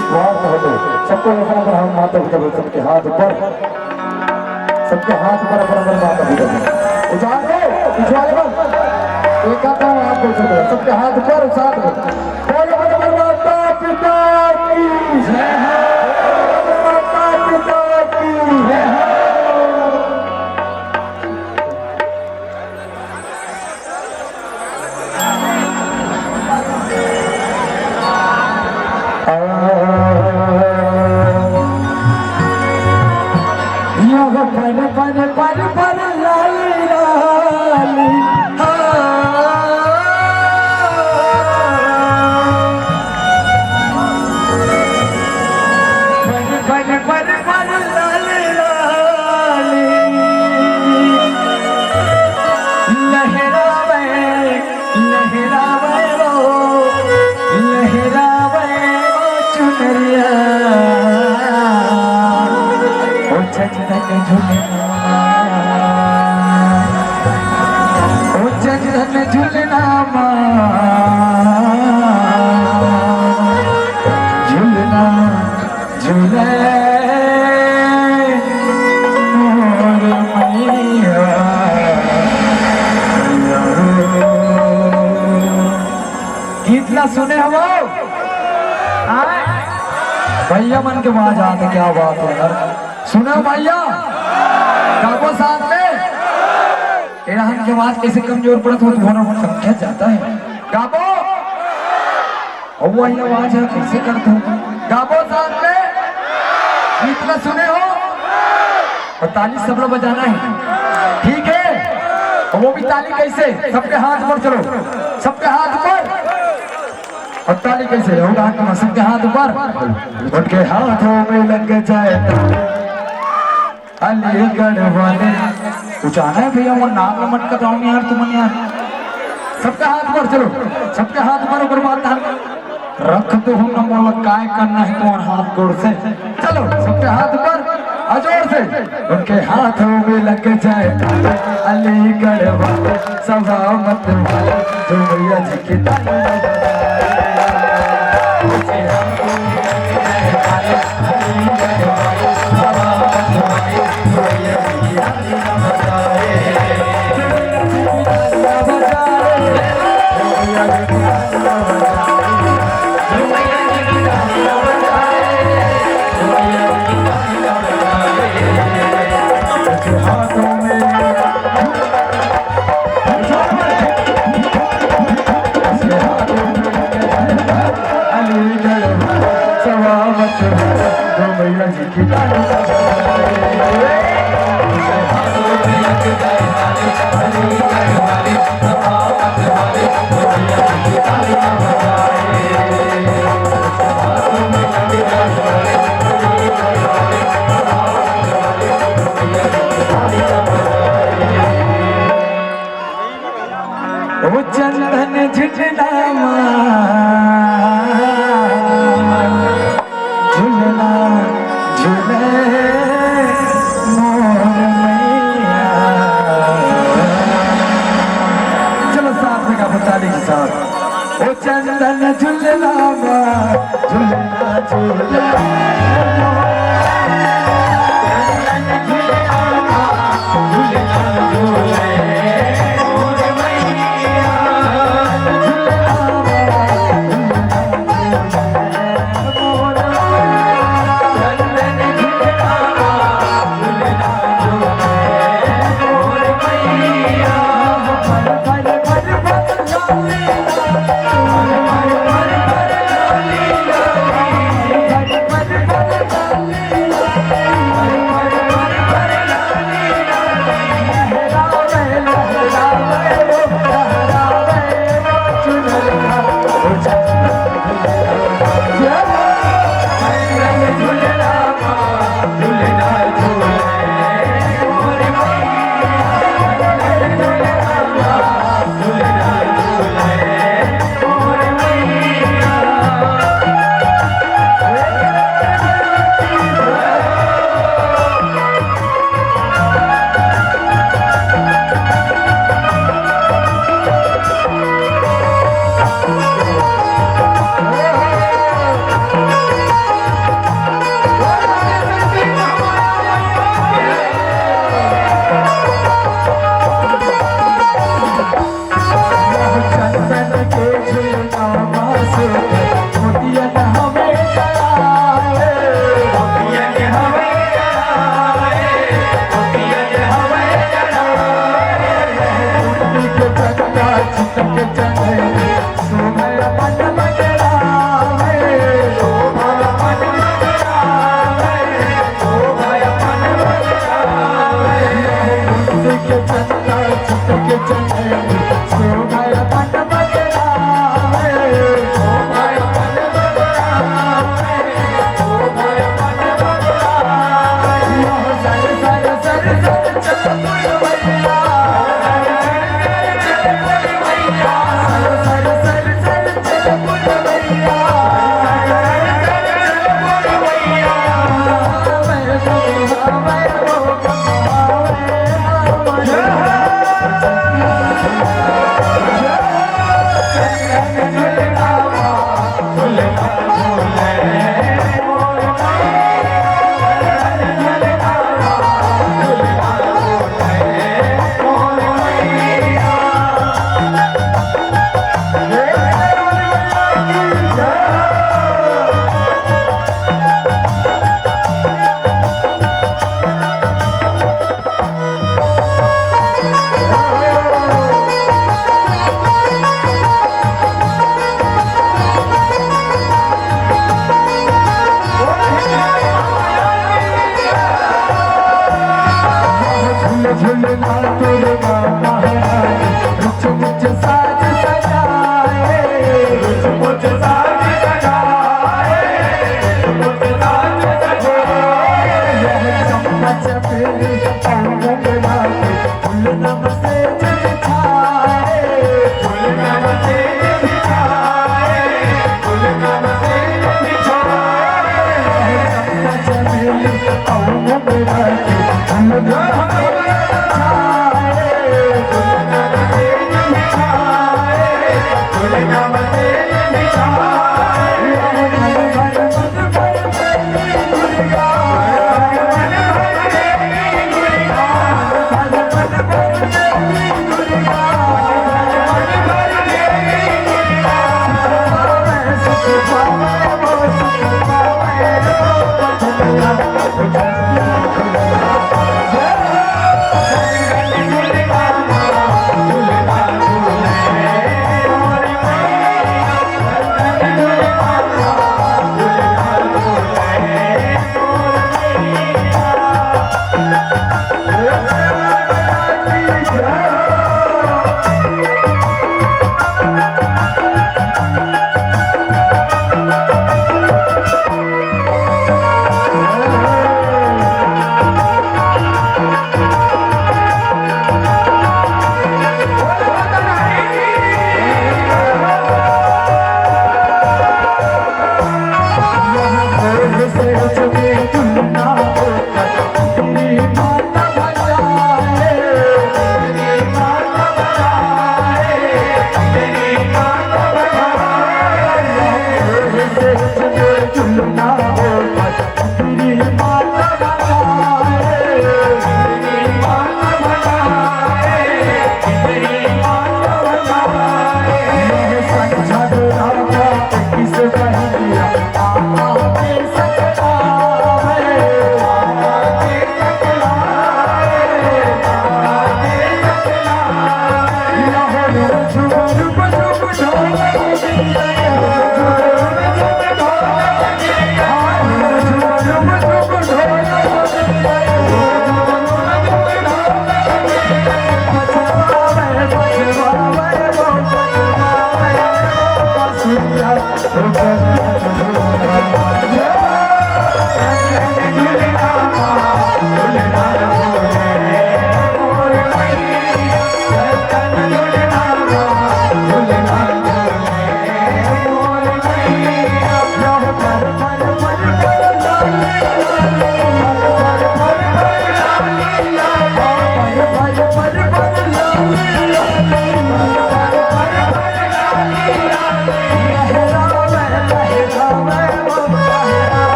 सबको हम माता पिता सबके हाथ पर अपना माता पिता उजाड़ दो पिछवाड़े पर एक आता है आपको सबके हाथ पर साथ में माता पिता की जय हो, माता पिता की जय हो। पर लाली लाली पर लाली लाली लहरावे लहरावे वो चुनरिया ओ छजन झुलना झुलना झुलना झूले मोर मैया गीत ना सुने हम भैया मन के वहां जाते क्या बात है यार सुनो भैया गाबो साथ में एहन के आवाज कैसे कमजोर पड़त हो तुम्हारा संख्या जाता है गाबो और वो आवाज है कैसे करते हो गाबो साथ में गीत ना सुने हो और ताली सब लोग बजाना है ठीक है और वो भी ताली कैसे सबके हाथ पर चलो सबके हाथ पर और ताली कैसे होगा सबके हाथ पर उनके हाथों में लग जाए अलीगढ़ वाले उचाना है भैया वो नाम मत कराओ यार तुम यार सबके हाथ पर चलो सबके हाथ पर ऊपर बात रख तो हूँ ना बोला काय करना है तुम्हारे हाथ गोड़ से चलो सबके हाथ पर अजोर से उनके हाथों में लग जाए अलीगढ़ वाले सवामत वाले जो भैया जी की बजा चंदन झुलना झुलना झूले मोर मैया। चलो साथ में गाओ ताली के साथ। ओ चंदन झुलना झुलना झूले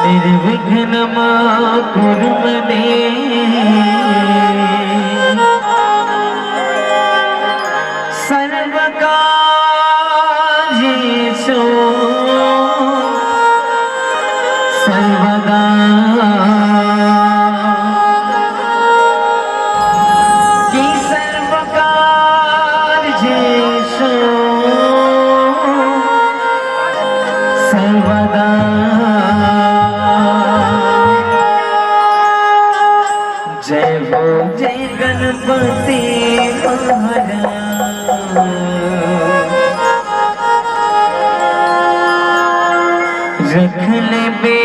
निर्विघ्नमा कुरु मे सर्वकार्येषु सर्वदा कि सर्वकार्येषु सर्वदा जय हो जय गणपति महाराज रख ले बे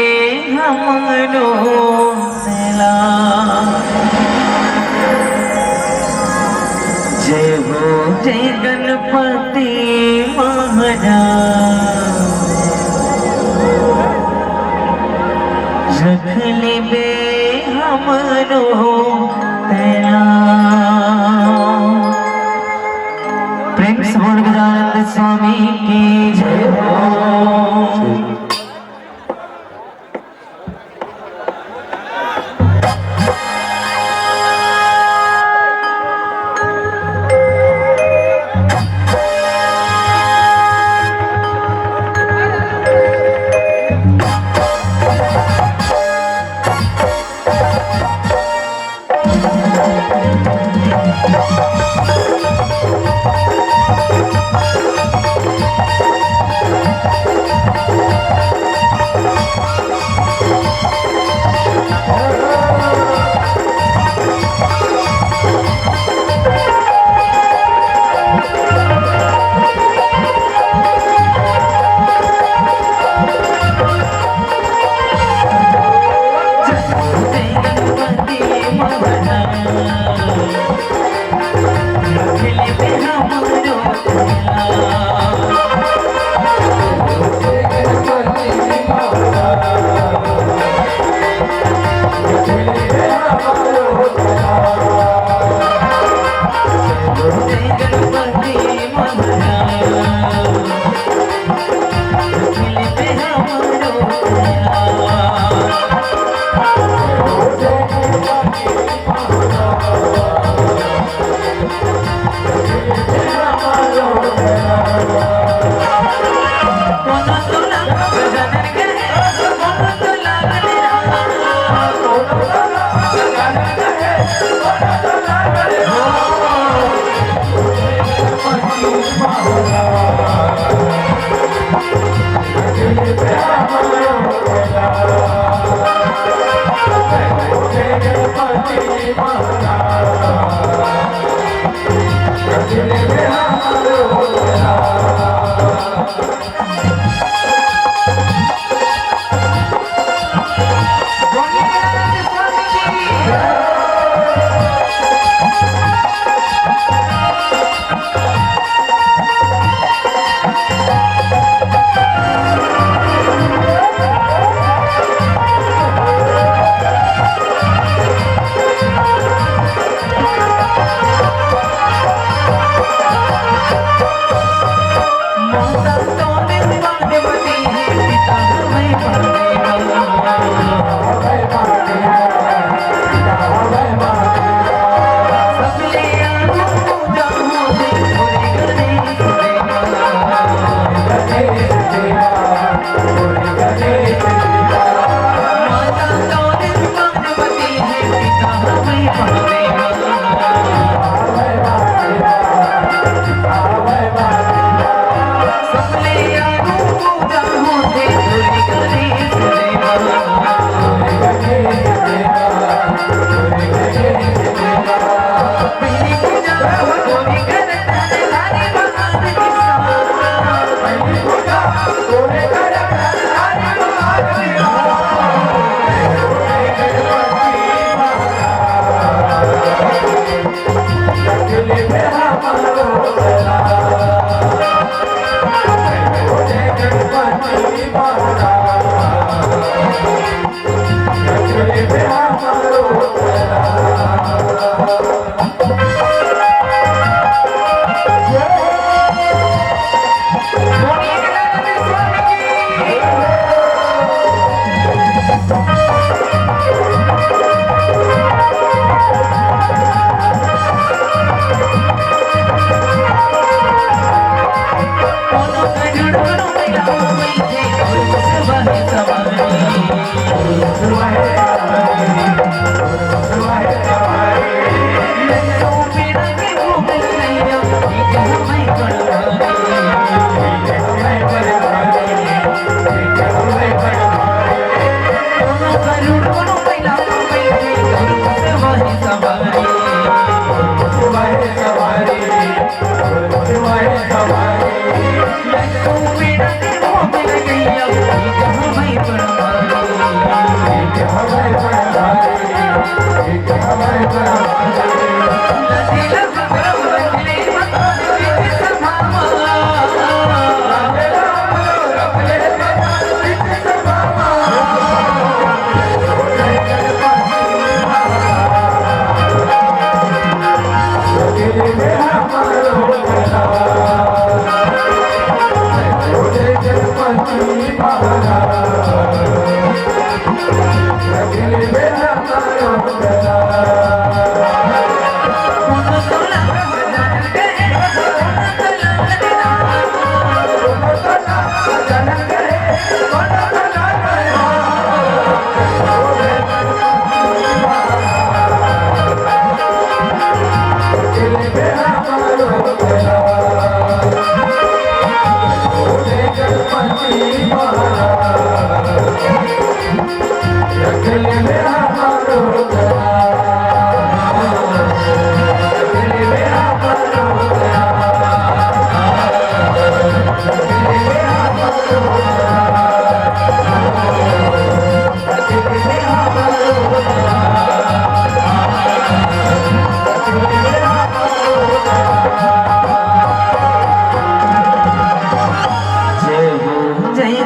हमरो सेला जय हो जय गणपति महाराज रख ले बे हमरो तेरा प्रेम से बोल गजानंद स्वामी की जय हो।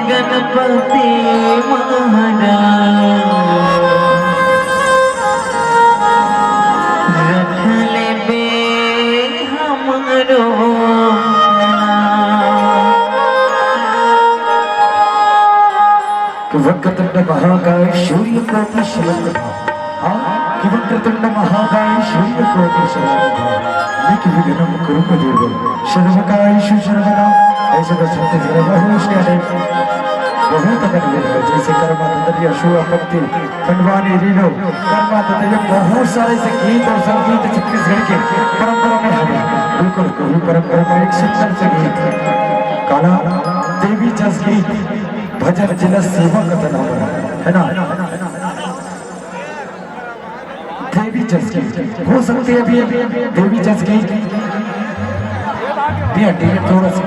गणपति महाराज रख ले बे हमरो वक्रतुंड महाकाय सूर्यकोटि समप्रभा। कि वक्रतुंड महाकाय सूर्यकोटि समप्रभा निर्विघ्नं कुरु मे देव सर्वकार्येषु सर्वदा। ऐसे तो छत्तीसगढ़ बहुत से जैसे कर्मा तंत्रिया शुभ भक्ति खंडवानी रीलो कर्मा तंत्रिया बहुत सारे से गीत और संगीत छत्तीसगढ़ के परंपरा में हमें बिल्कुल कोई परंपरा में एक सुंदर से गीत काला देवी जस गीत भजन जिला सेवा कथन है ना देवी जस गीत हो सकते है अभी देवी जस गीत भी हटी थोड़ा सा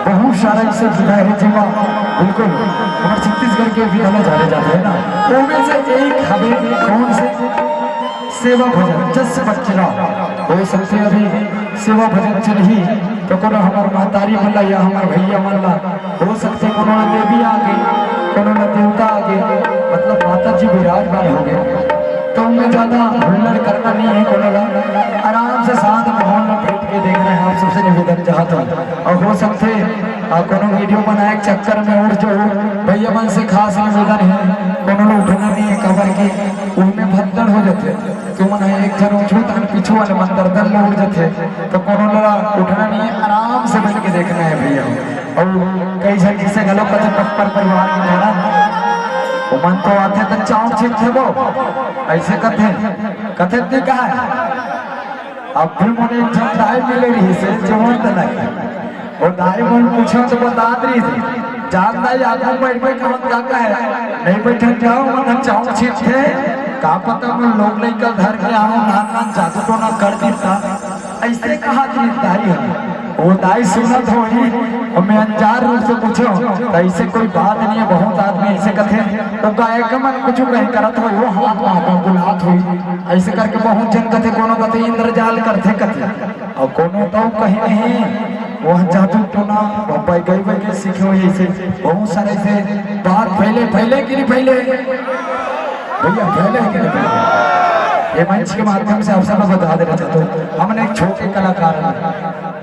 बहुत सारा इससे जुड़ा है जीवा बिल्कुल हमारे छत्तीसगढ़ के विद्यालय जाने जाते हैं ना तो में से एक हमें कौन से सेवा भजन जस बच्चा हो सकते अभी सेवा भजन चल ही तो कोनो हमार महतारी मल्ला या हमार भैया मल्ला हो सकते कोनो देवी आगे कोनो देवता आगे मतलब माता जी विराजमान हो गए तो उनमें ज्यादा हुल्लड़ करना नहीं है कोनो आराम से साथ माहौल में बैठ के देख रहे हैं आप सबसे निवेदन चाहता हूँ और हो सकते कोनो वीडियो बनाए चक्कर में उठ जो भैया मन से खास निवेदन है कोनो उठना नहीं है कबर के उनमें भद्दड़ हो जाते तो मन है एक जन उठो तन पीछू वाले मन दर्दन में उठ जाते तो कोनो उठना नहीं है आराम से बैठ के देखना है भैया। और कई जन जिसे गलो कथे पप्पर परिवार की तरह वो मन तो आते तो चाव छिप थे वो ऐसे कथे ने कहा अब भी मुझे जब दाई मिले रही से जोर तक और दाई मन पूछो तो बता रही थी जान दाई आगू बैठ बैठ कौन क्या है नहीं बैठे जाओ मन चाव छिप थे का पता मैं लोग नहीं कर घर के आओ नान जादू तो ना कर देता ऐसे कहा कि दाई है वो दाई सुनत हो ही और मैं अनजार रूप से पूछो तो ऐसे कोई बात नहीं है। बहुत आदमी ऐसे कथे तो गायक मन कुछ कहीं करत हो वो हाथ वहां बुलात हुई ऐसे करके बहुत जन कथे कोनो कथे इंद्रजाल करते कथे और कोनो तो कहीं नहीं वह जादू टोना बाबा गई वही के सीखे हुए ऐसे बहुत सारे से बात पहले कि नहीं पहले भैया पहले कि नहीं पहले ये मंच के माध्यम से अवसर में बता देना चाहता हूँ हमने एक छोटे कलाकार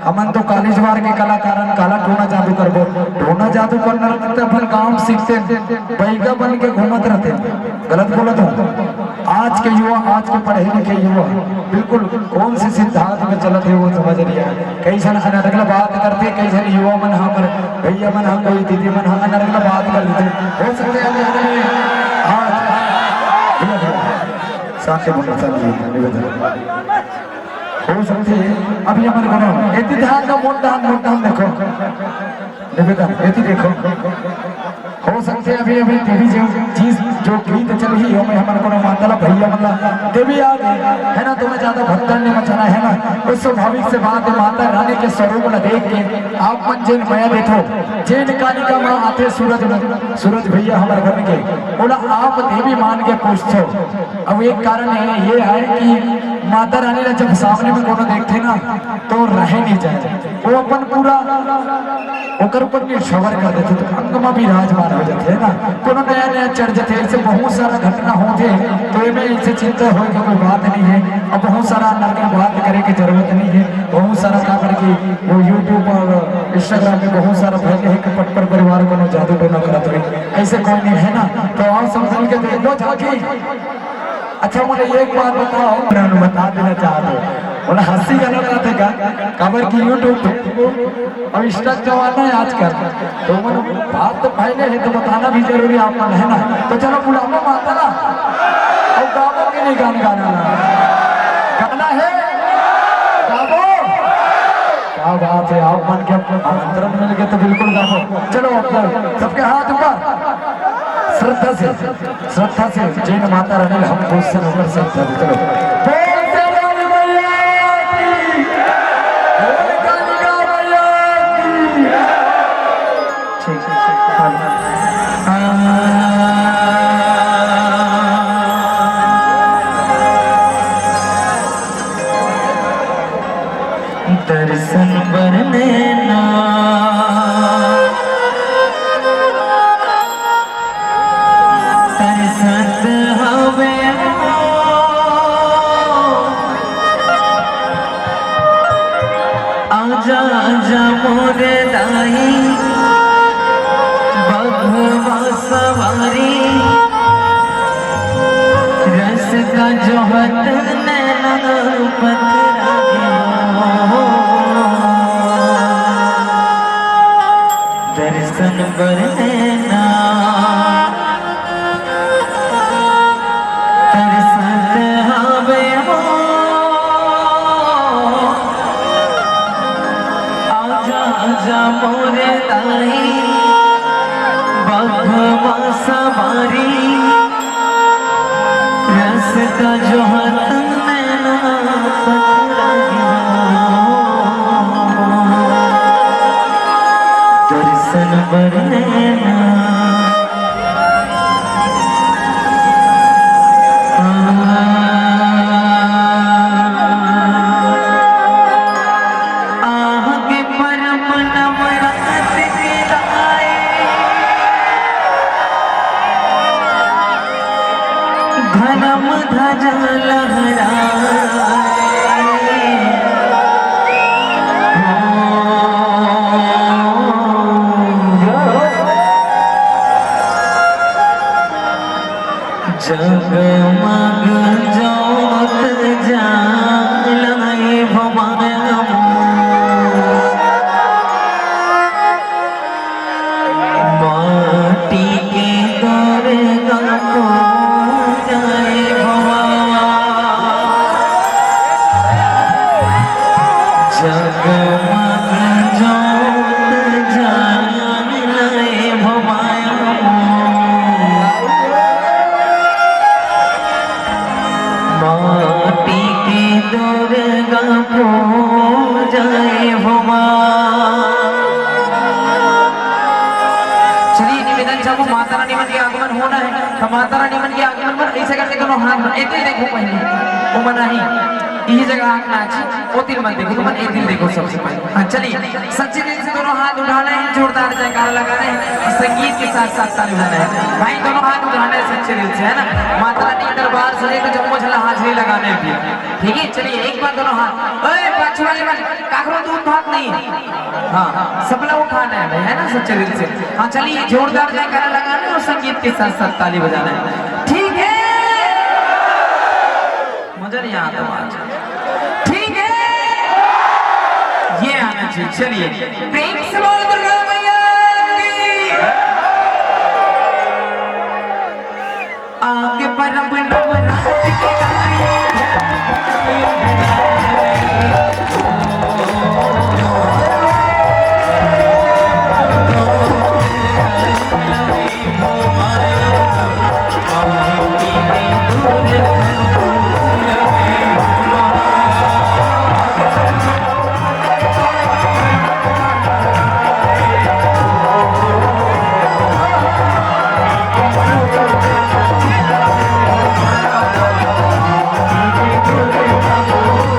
हमन तो कॉलेजवार के कलाकार काला टोना जादू करबो टोना जादू करना रहते अपन गांव सीखते बैगा बन के घूमत रहते गलत बोलत हूँ। आज के युवा आज के पढ़े लिखे युवा बिल्कुल कौन से सिद्धांत में चलत है वो समझ नहीं है। कई जन अनर्गल बात करते कई जन युवा मन हाँ पर भैया मन हाँ कोई दीदी मन हाँ अनर्गल बात कर लेते हो सकते शांति निवेदन हो सकते अभी हमारे बनो एति ध्यान दो मोटा देखो निवेदन एति देखो हो सकते अभी देवी चीज जो गीत चल ही हो में हमारे को मातला भैया मतलब देवी आ गई है ना तुम्हें ज्यादा भक्तन ने मचाना है ना उस स्वाभाविक से बात है माता रानी के स्वरूप न देख के आप मन जिन माया देखो जिन कालिका माँ आते सूरज भैया हमारे घर के बोला आप देवी मान के पूछते हो। अब एक कारण है ये है कि माता रानी ने जब सामने में कोनो देखते ना तो रह नहीं जाते वो अपन पूरा ओकर ऊपर निर्भर कर देते तो अंग में भी राजमान हो जाते है ना, कोनो नया नया चढ़ जाते ऐसे बहुत सारा घटना होते तो इनमें इनसे चिंता हो की कोई बात नहीं है। और बहुत सारा अंदर बात करे की जरूरत नहीं है, बहुत सारा का करके वो यूट्यूब और इंस्टाग्राम में बहुत सारा फैले है कि पटपर परिवार को जादू टोना करत रहे, ऐसे कोई नहीं है ना। तो आप समझ के देखो जाके। अच्छा मुझे एक बात बताओ, मैं बता देना चाहता हूँ बोला हंसी गाना थे का खबर की यूट्यूब पे और इंस्टा जमाना है आजकल, तो मैंने बात तो पहले है तो बताना भी जरूरी आपका है ना। तो चलो बुलावा माता ना और गावो के लिए गाना गाना है गावो। क्या बात है, आप मन के आमंत्रण मिल गए तो बिल्कुल गावो। चलो सबके हाथ ऊपर श्रद्धा से जैन माता रानी हम खुश से नंबर से चलो दर्शन बरने ना तरसत हवे आजा आजा मोरे दाई बघवा सवारी रस का जोहत नैना पथरा दर्शन बरने ना तरसत हवे हो आजा आजा मोरे दाई बघवा सवारी रस का जो हाथ नैना पथरा दर्शन बरने ना आगे परम नवरात के लाए घनम ध्वजा लहराए जगमग जोत जाए भवाया माटी के दरगाह को जाए भवाया जगमग जोत जाए भवाया माटी की दुर्गा को जाए भवा। चलिए निवेदन चाहूँ माता रानी मन के आगमन होना है तो माता रानी मन के आगमन पर ऐसे करके दोनों हाथ एक ही देखो पहले वो मना ही यही जगह हाथ नाची वो तिल मत देखो तुम एक दिल देखो सबसे पहले। हाँ चलिए सच्चे दिल से दोनों हाथ उठाना है, जोरदार जयकारा लगाना है, संगीत के साथ साथ ताली बजाना है भाई, दोनों हाथ उठाना है सच्चे दिल से है ना। माता रानी दरबार से तो जम्मू झला हाजिरी लगाने भी ठीक है। चलिए एक बार दोनों हाथ ओए पाछू वाले मन काकरो दूध भात नहीं हाँ सबला उठाना है है ना सच्चे दिल से। हाँ चलिए जोरदार जयकारा लगाना है और संगीत के साथ साथ ताली बजाना है ठीक है। मुझे नहीं आता आवाज ठीक है ये आना चाहिए। चलिए प्रेम से बोल दुर्गा मैया की आगे परम नवरात के लाए Oh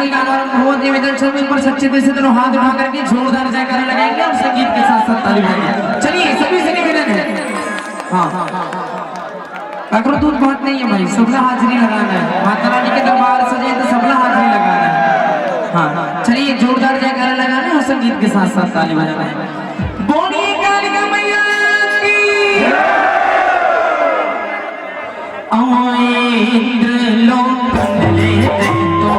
का गाना हुआ निवेदन सभी पर सच्चे दिल से दोनों हाथ उठा करके जोरदार जयकारा लगाएंगे और संगीत के साथ साथ ताली बजाएंगे। चलिए सभी से निवेदन है। हाँ अग्रदूत बहुत नहीं है भाई, सबला हाजिरी लगाना है। माता रानी के दरबार सजे तो सबला हाजिरी लगाना है। हाँ चलिए जोरदार जयकारा लगाना है और संगीत के साथ साथ ताली बजाना है। बोलिए कालिका मैया की आए इंद्र लोकन लेते तो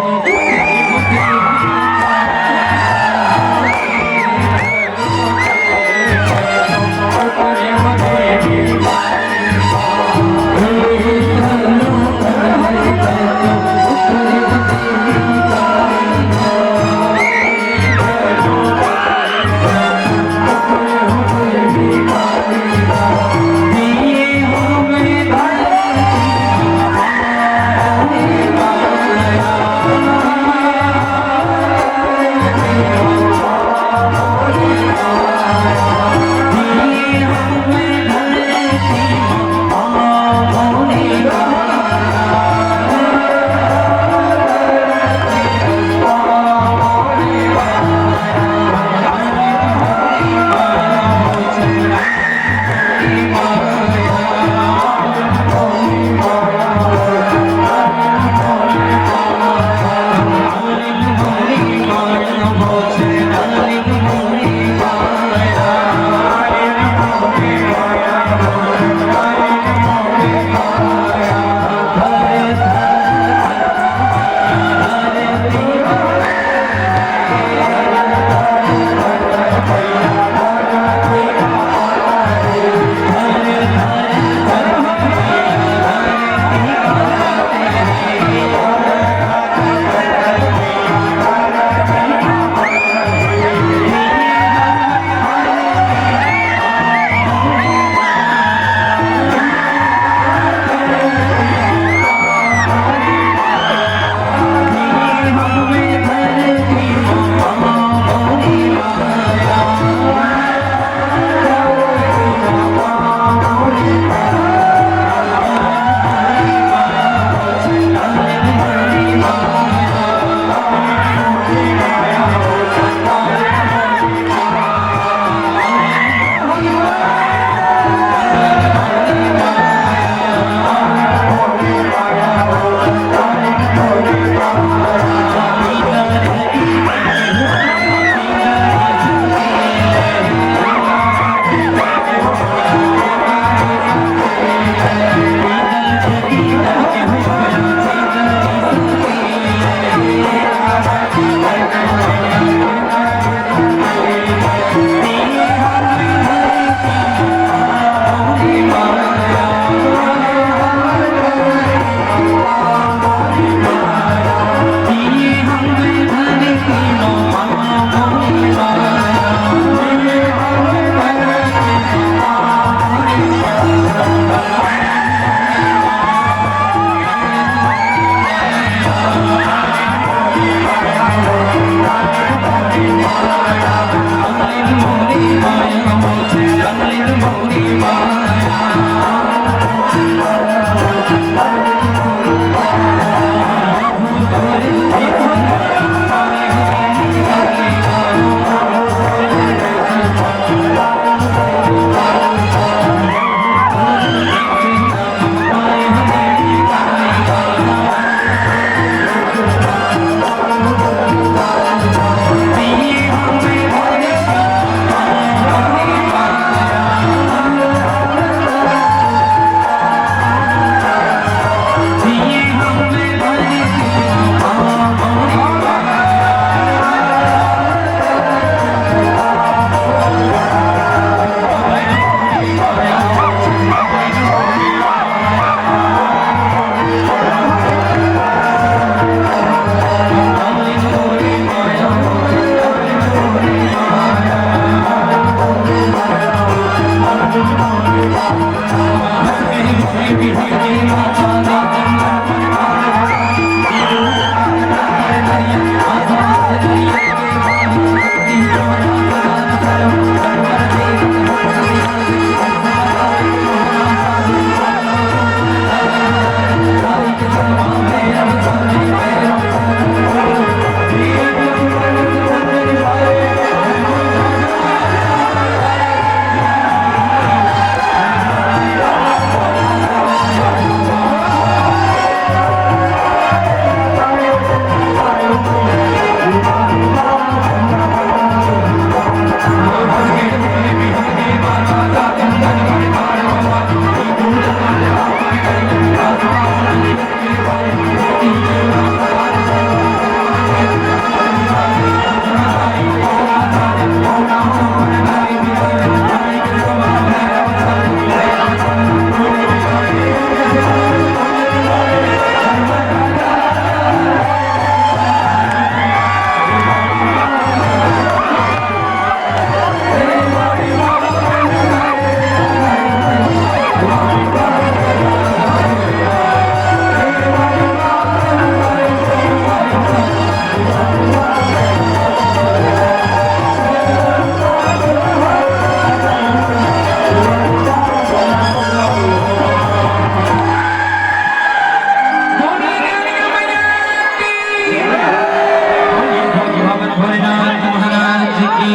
की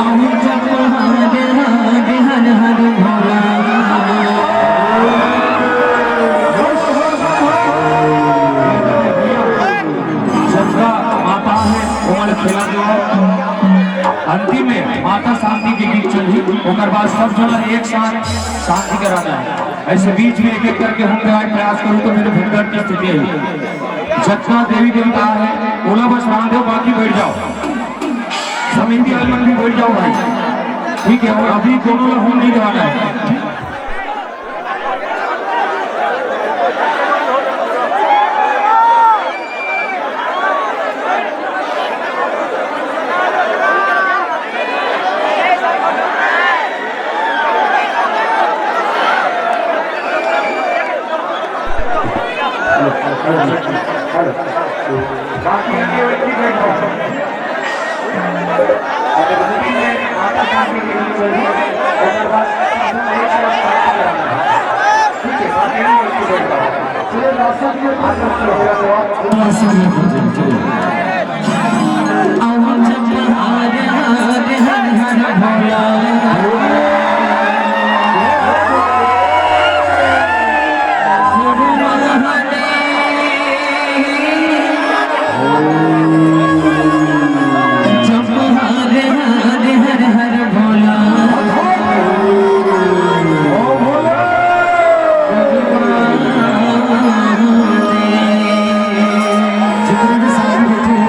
और जप हरे हरे हर हर भोला सबका माता है कोमल खेला जो अंतिम में माता शांति के गीत चली ओकर बाद सब जना एक साथ शांति कराना है। ऐसे बीच में एक एक करके हम प्रयास करूँ तो मेरे भूतगढ़ की स्थिति है। जितना देवी देवता है ओला बस रामदेव बाकी बैठ जाओ, समिति आलमन भी बैठ जाओ भाई, ठीक है। और अभी दोनों लोग होम नहीं दिवाना है। जितने भी साधु बैठे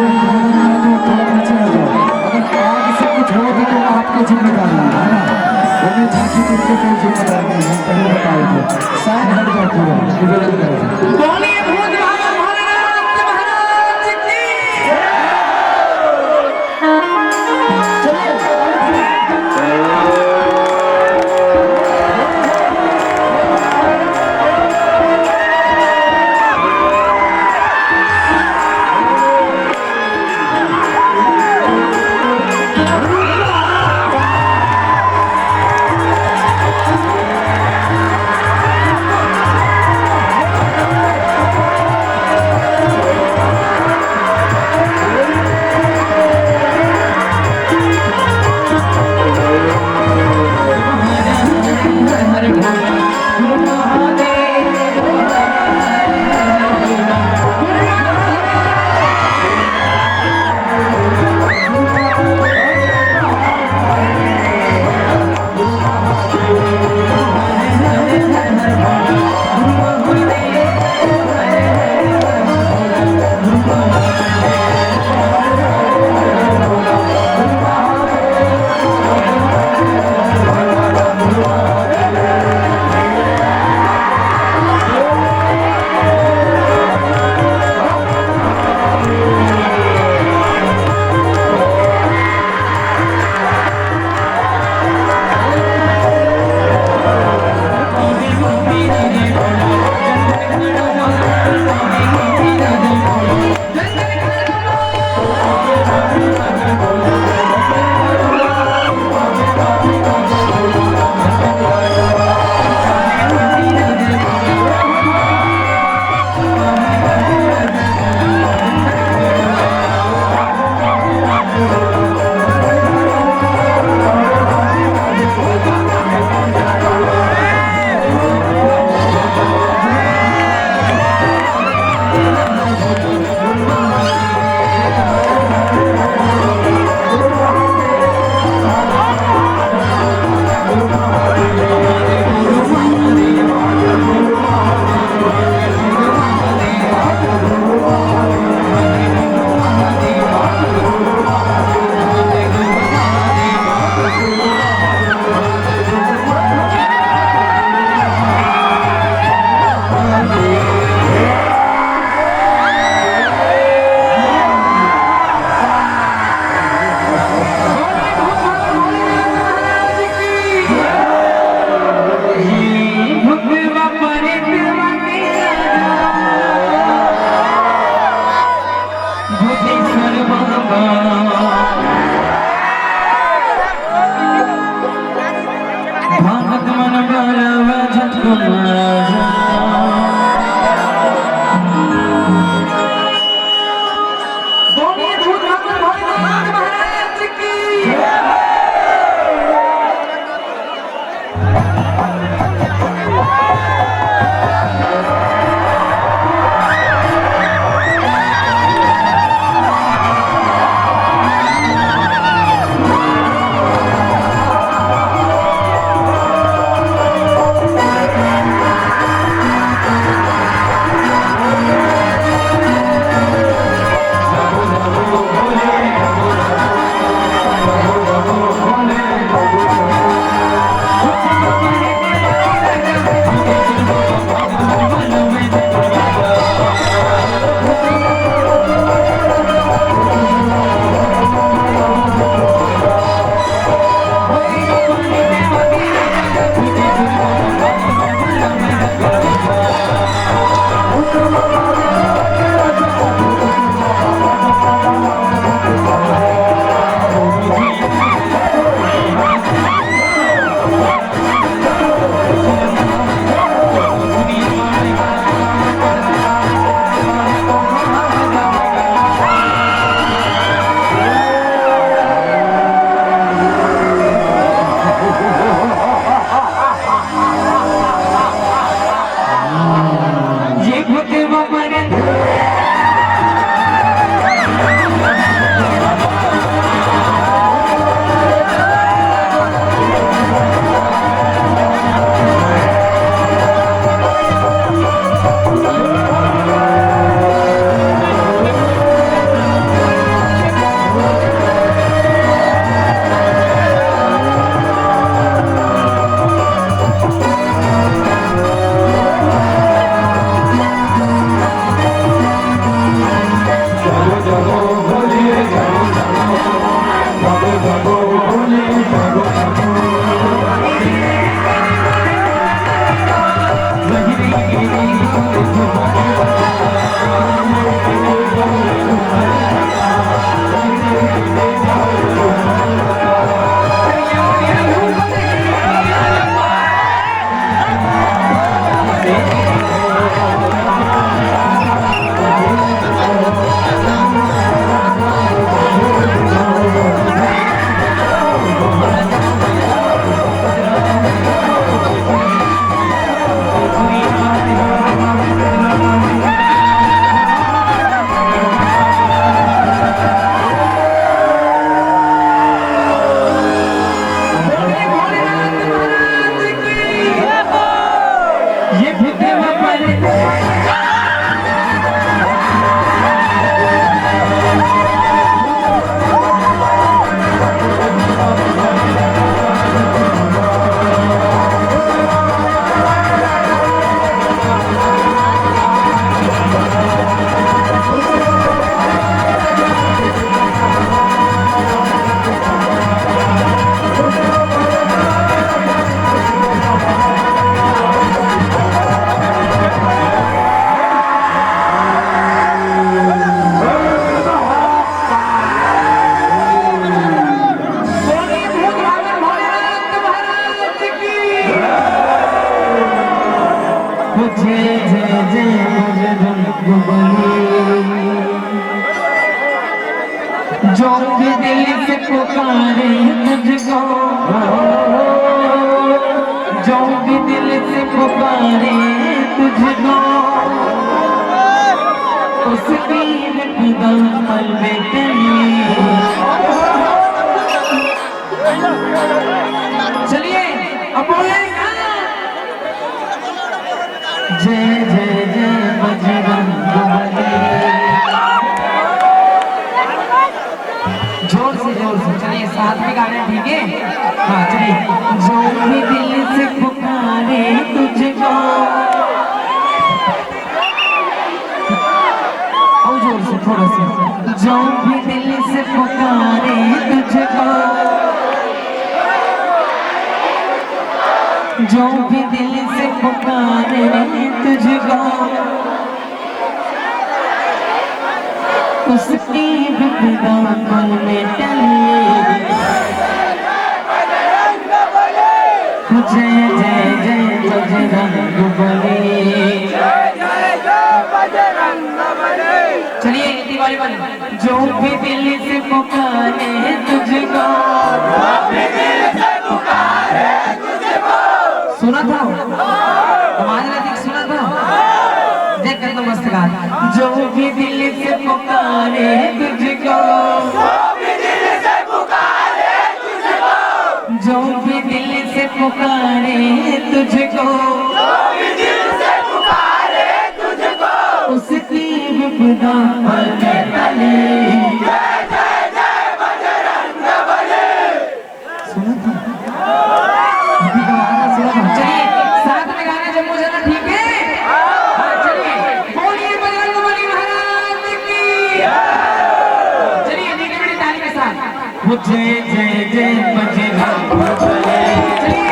जो भी दिल से पुकारे तुझको, जो भी दिल से पुकारे तुझको, उसकी कदम पर चलिए अब बोले जय जय जय बजरंगबली। जोर से चलिए साथ में गाने, ठीक है? हाँ चलिए। जो भी दिल से पुकारे तुझको, और जोर से थोड़ा सा। जो भी दिल से पुकारे तुझको, जो भी दिल से पुकारे तुझको, उसकी विपदा पल में टले। जय जय जय बजरंगबली। चलिए दिवाली वाली। जो भी दिल से पुकारे तुझको, सुना था हमारे नजदीक, सुना था देख कर तो मस्त गा। जो भी दिल से पुकारे तुझको, जो भी दिल से पुकारे तुझको, उसकी विपदा पल में टले। सुना था चलिए साथ में गाना जम्मू जाना, ठीक है? हाँ चलिए बोलिए बजरंगबली महाराज की। चलिए नीचे बड़ी ताली के साथ जय जय जय बजरंगबली। चलिए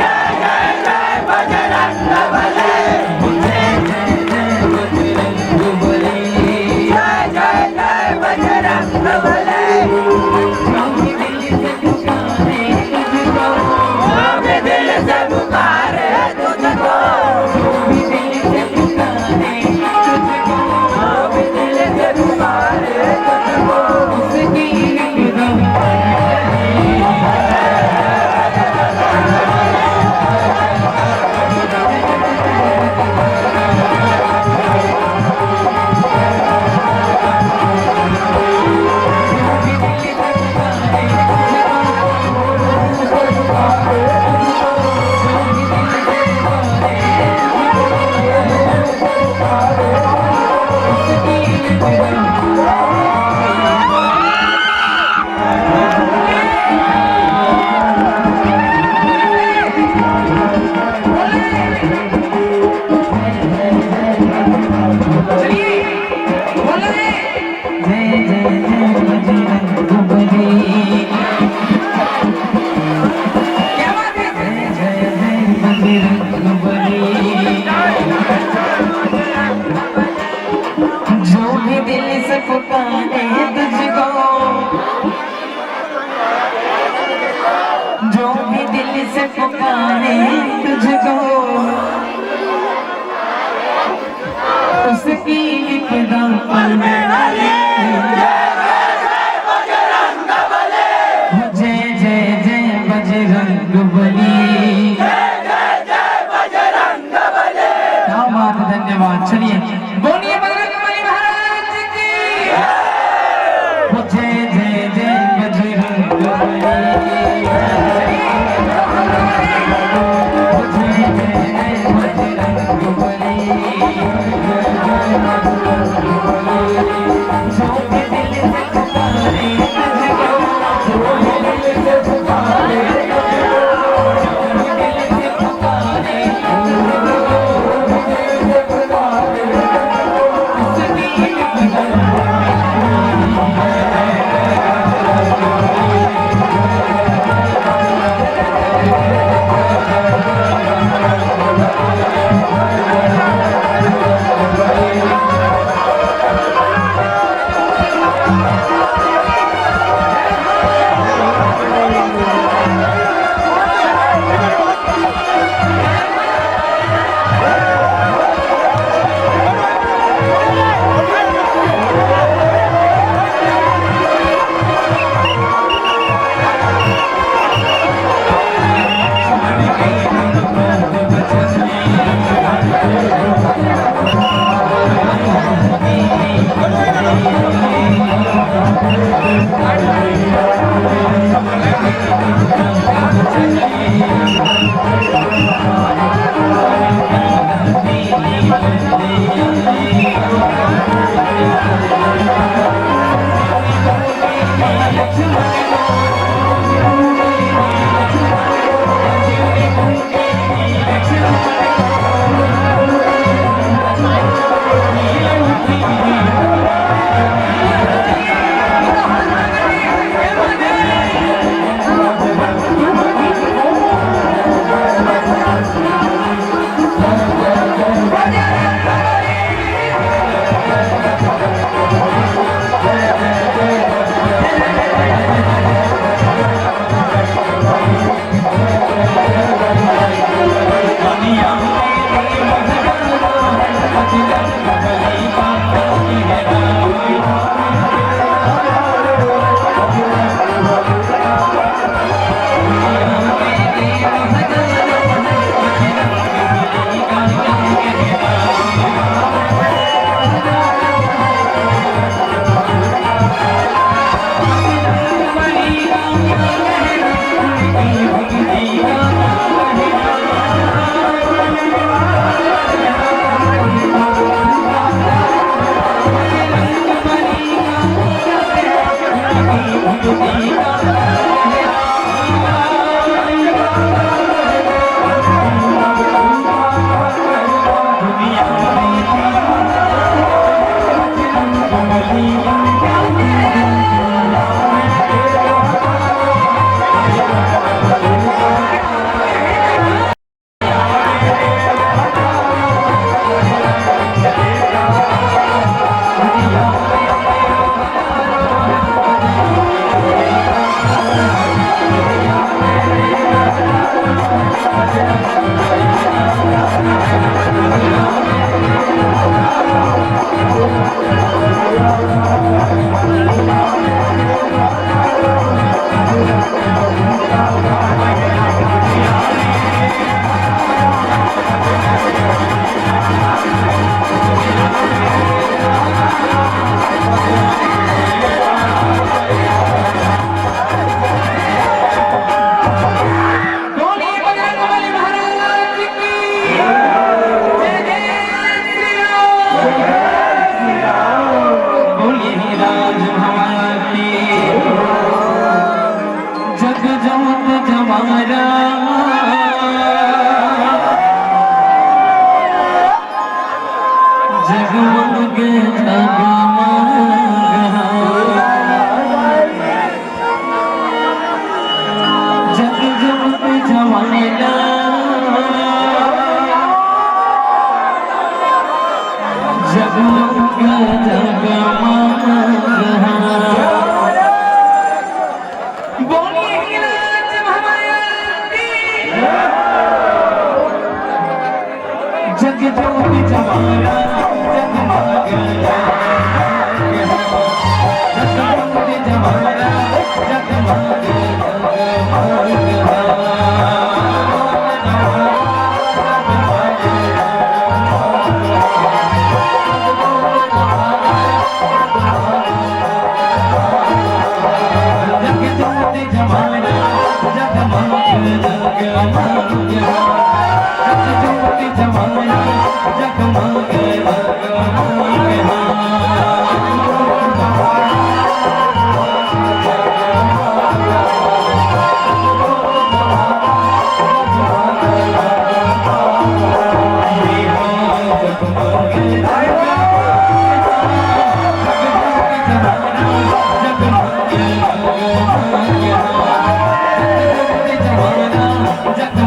धन्यवाद। चलिए बोलिए बजरंगबली महाराज की जय जय जय बजरंगबली। बोलिए बजरंग बली महाराज की जय जय श्री राम। बोलिए राज भवानी जग जोत जमारा जगमग जग जोत जमारा जगमग जगमग बोलिए राज भवानी जग जोत जमारा जगमग जगमग जमारा जगमग जग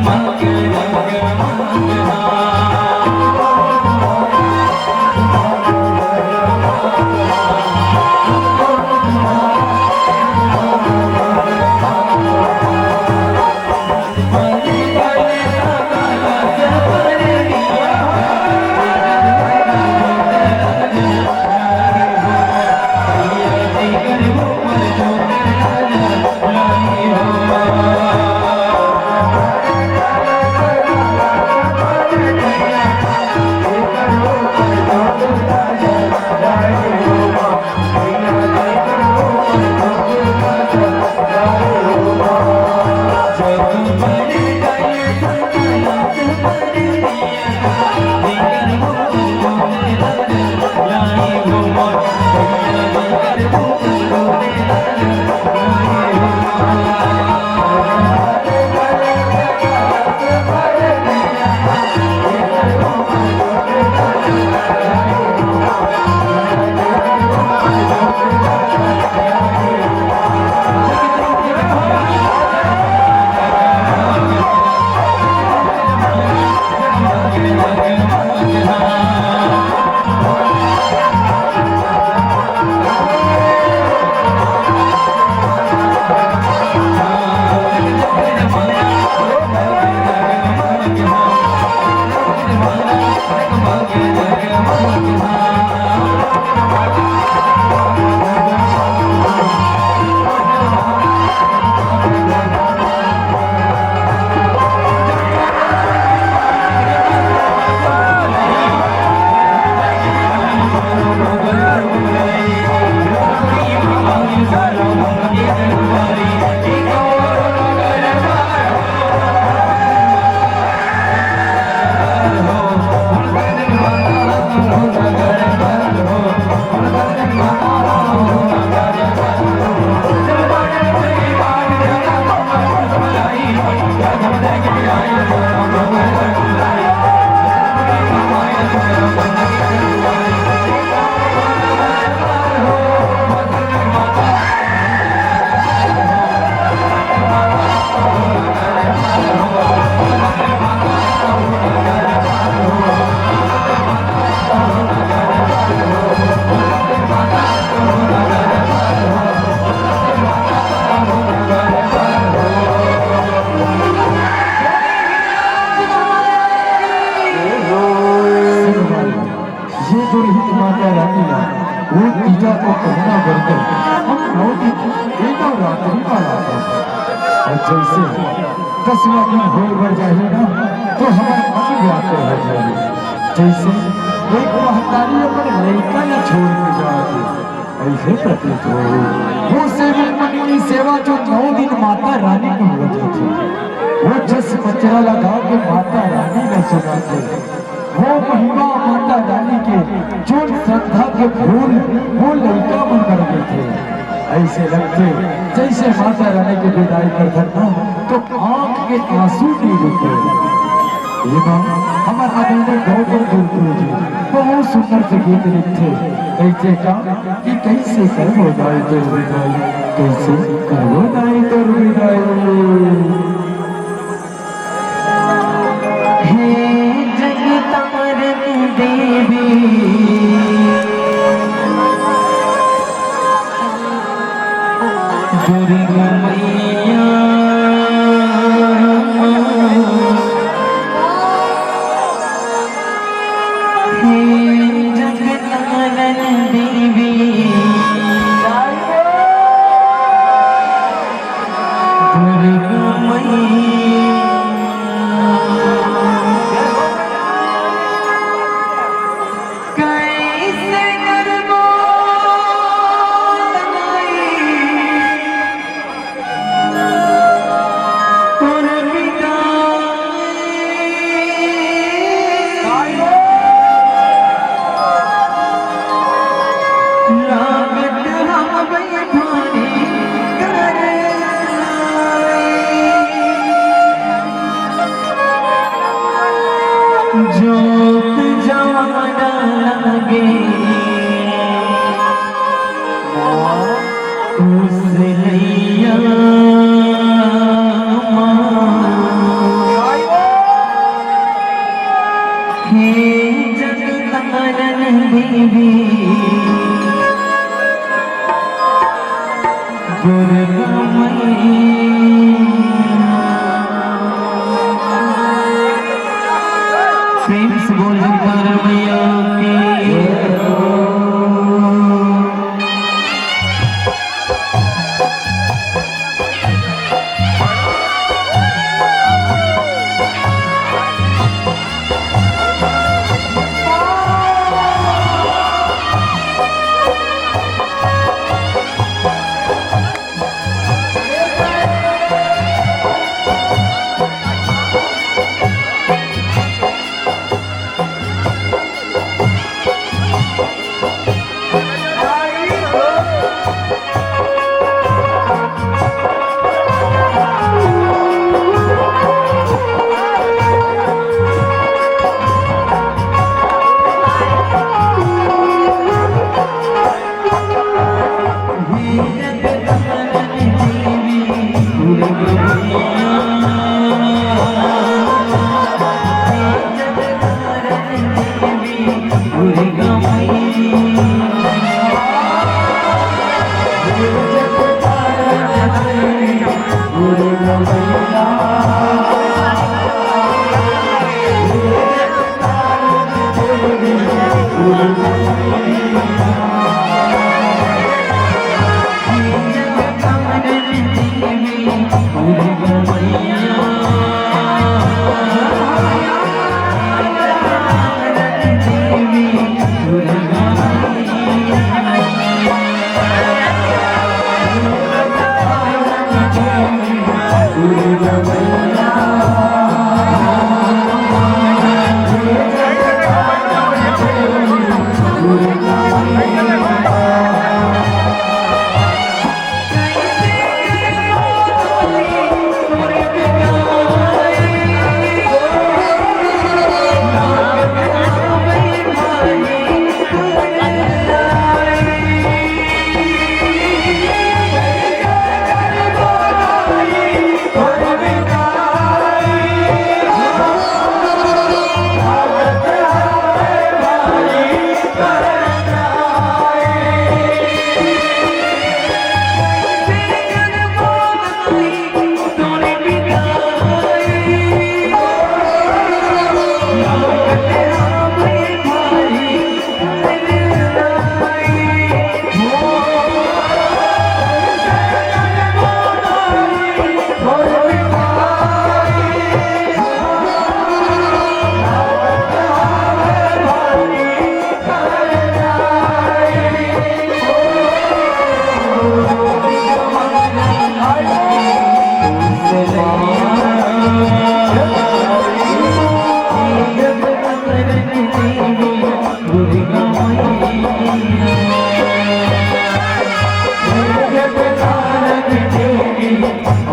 करते हम 9 दिन एक और रात्रि वाला था। और जैसे 10वां दिन हो बढ़ जाए ना तो हमारा मन व्याकुल हो जाए, जैसे एक महतारी अपने लड़का न छोड़ के जाती ऐसे प्रतीत हो। वो सेवक मन की सेवा जो 9 दिन माता रानी को हो जाती, वो जस पचरा लगा के माता रानी का सुनाते, वो महिमा माता रानी के जो श्रद्धा के फूल वो लड़का मन कर गए थे। ऐसे लगते जैसे माता रानी की विदाई कर ना तो आंख के आंसू नहीं रुके। ये हमारे आदरणीय गौतम गुरुकुल जी बहुत सुंदर से गीत लिखे, कैसे का कि कैसे कर हो जाए तो विदाई, कैसे कर हो जाए तो विदाई। देवी दुर्गा मैया हे जगतारण देवी दुर्गा मैया जोत जवाना लगे उस लैया हे जगतारण देवी दुर्गा मैया प्रेम से बोल दुर्गा मैया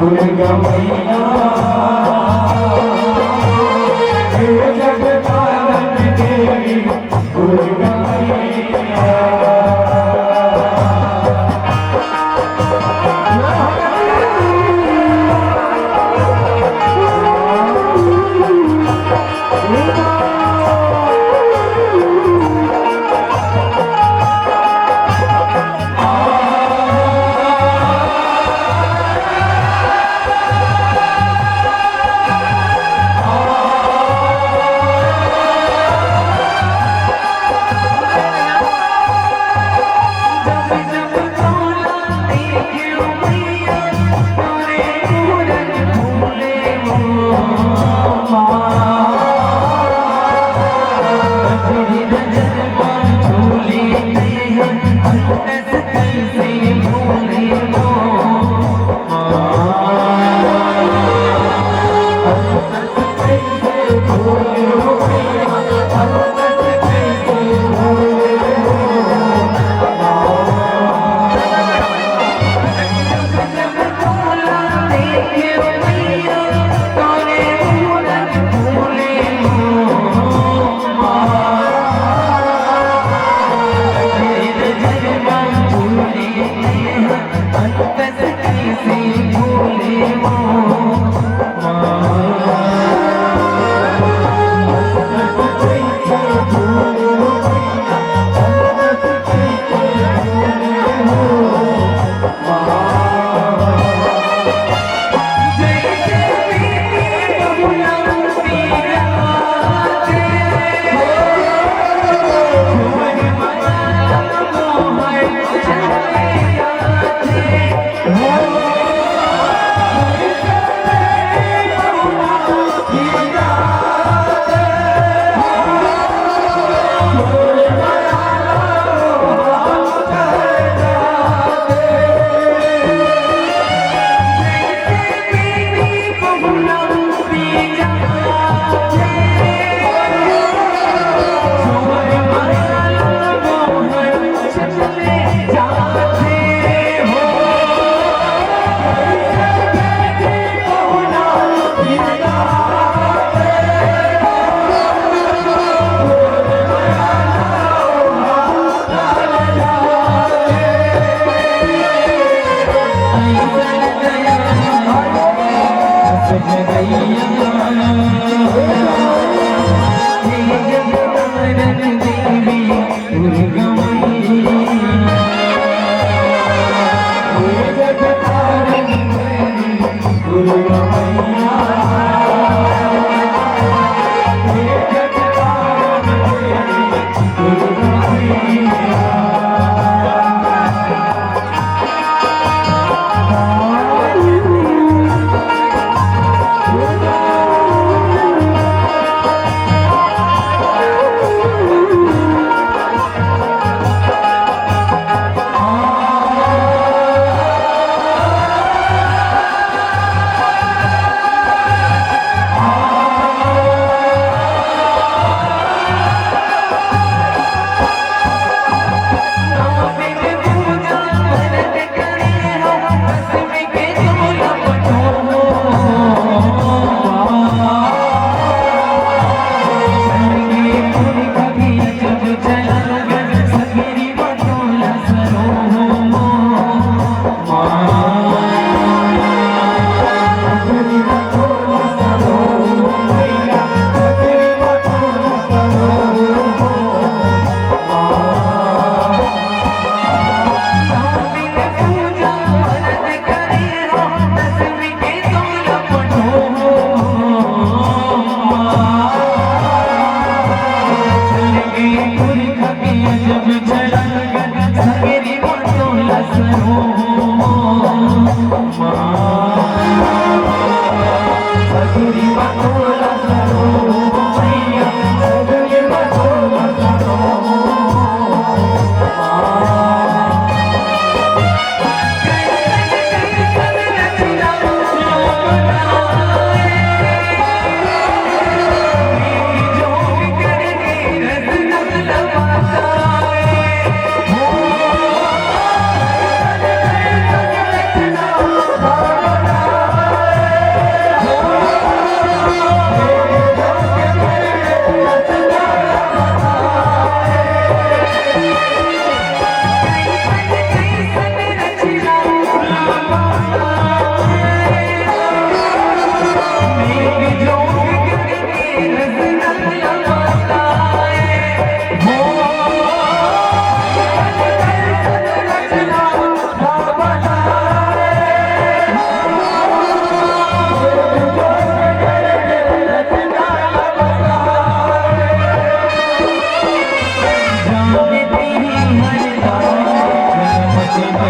दुर्गा मैया हे जगदानंद देवी दुर्गा मैया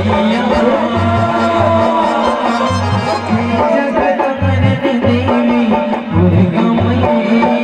मैया जगत जननी देवी दुर्गा मैया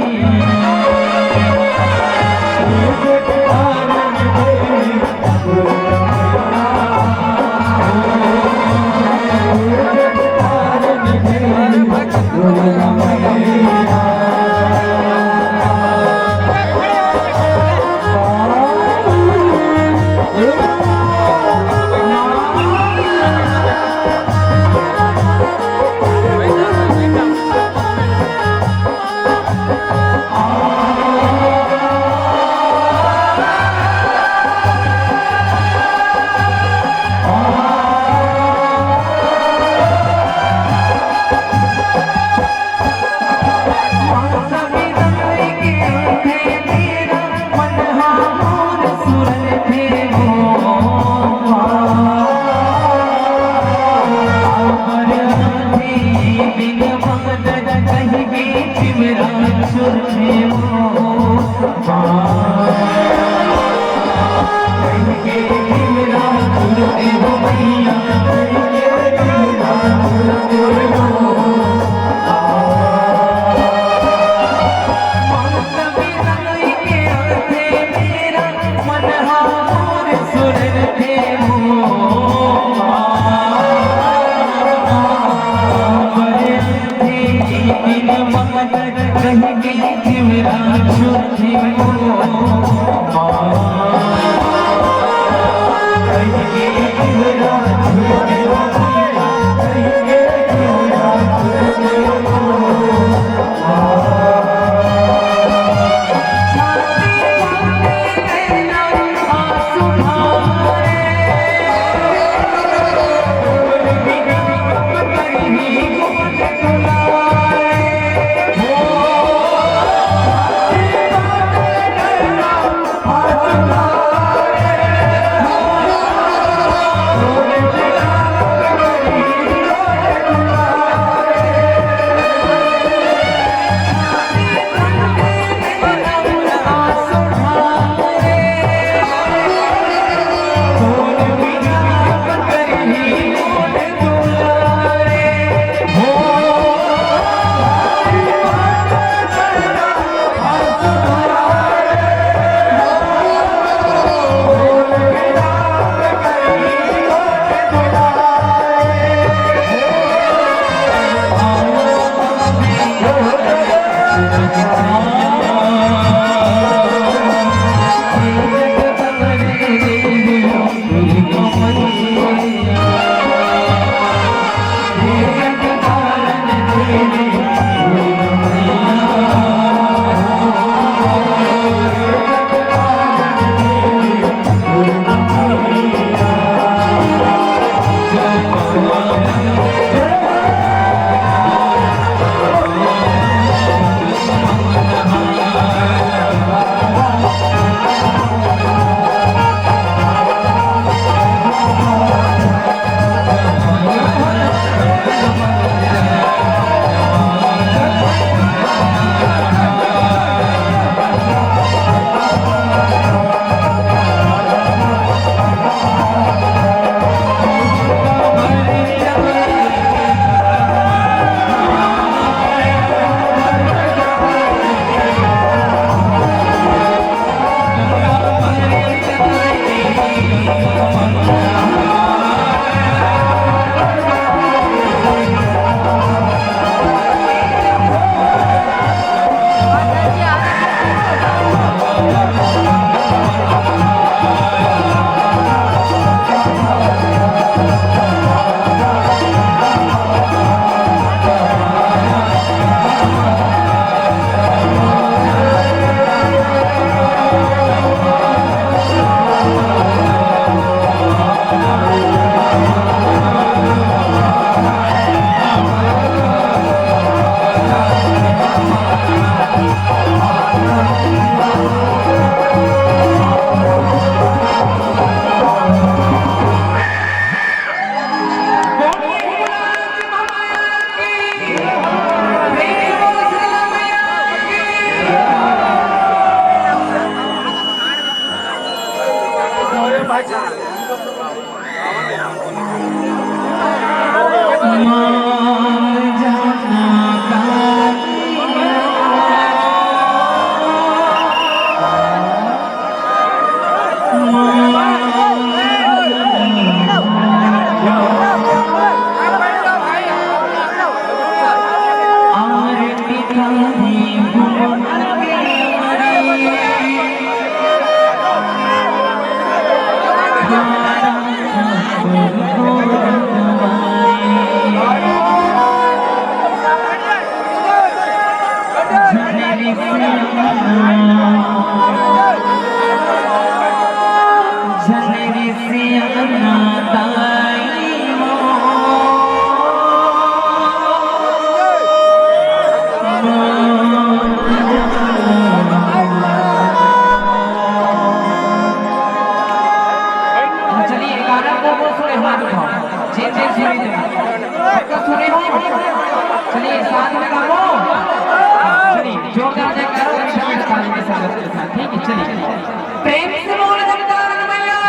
चलिए गाना को सुने हाथ उठाओ जी जी सुनी पक्का सुने हो चलिए साथ में गाओ चलिए जोरदार जयकारा शमीर खान के संगत के साथ ठीक है चलिए प्रेम से बोल जगदार मैया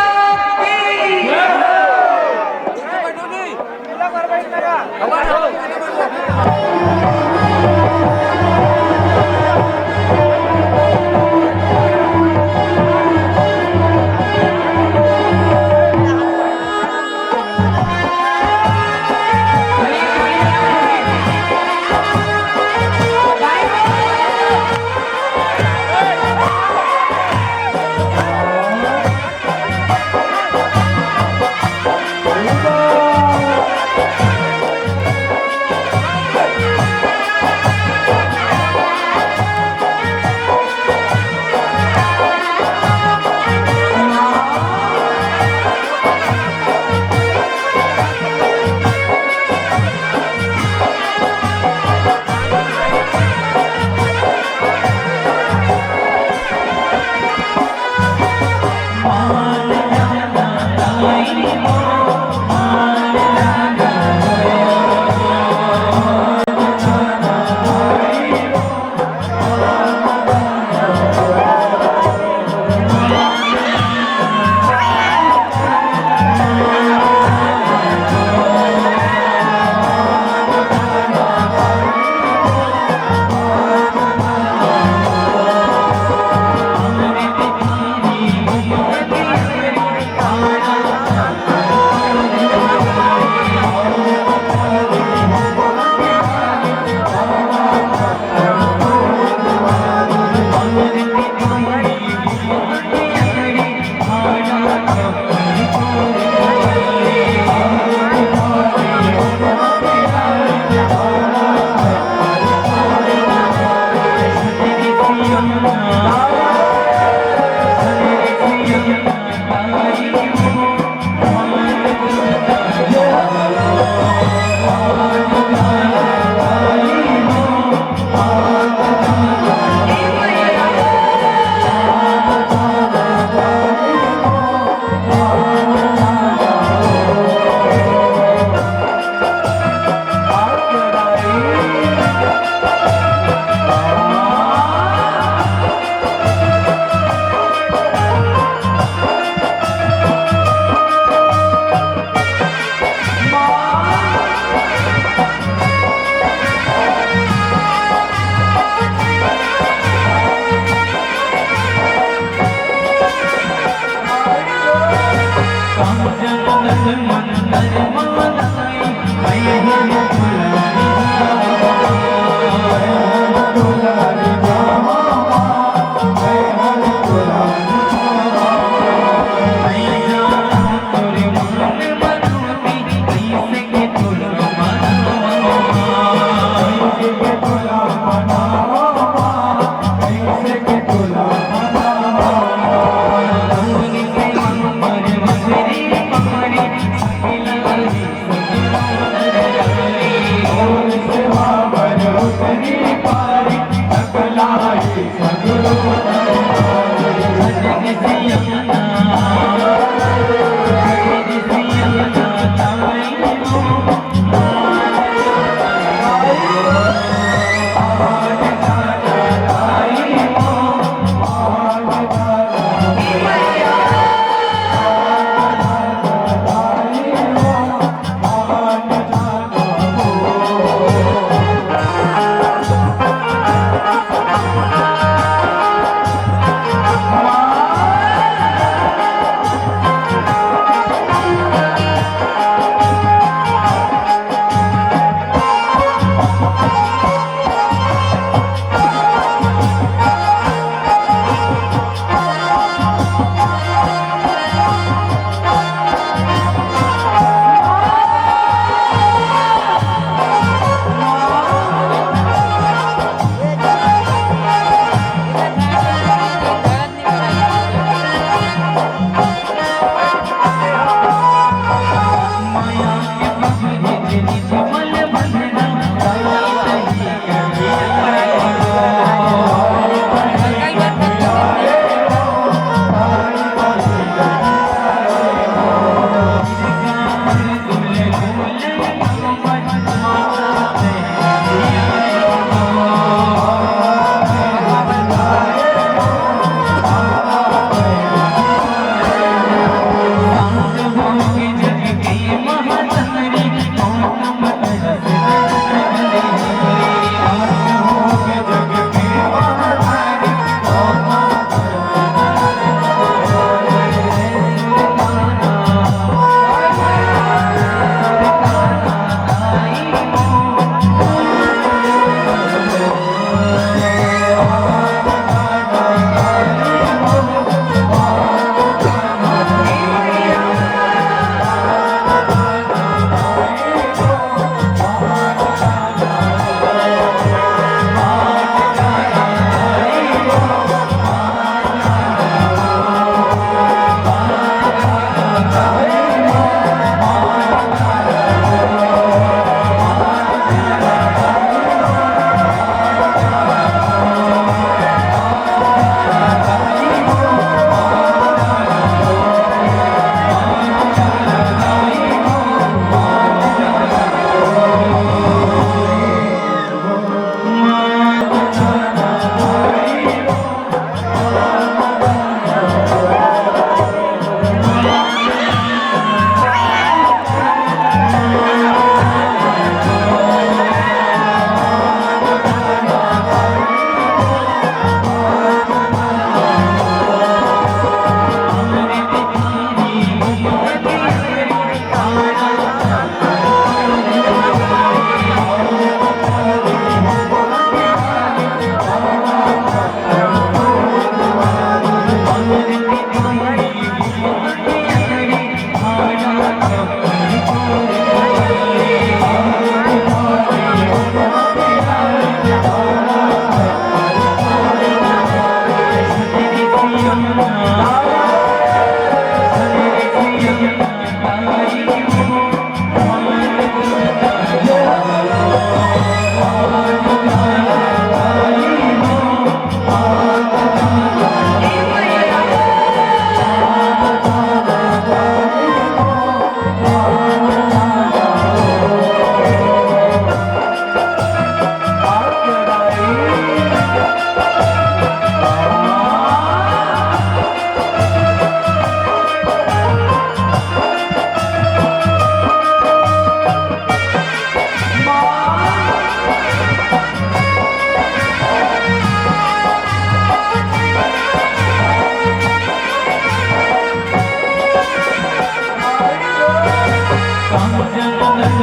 Thank you.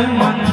मन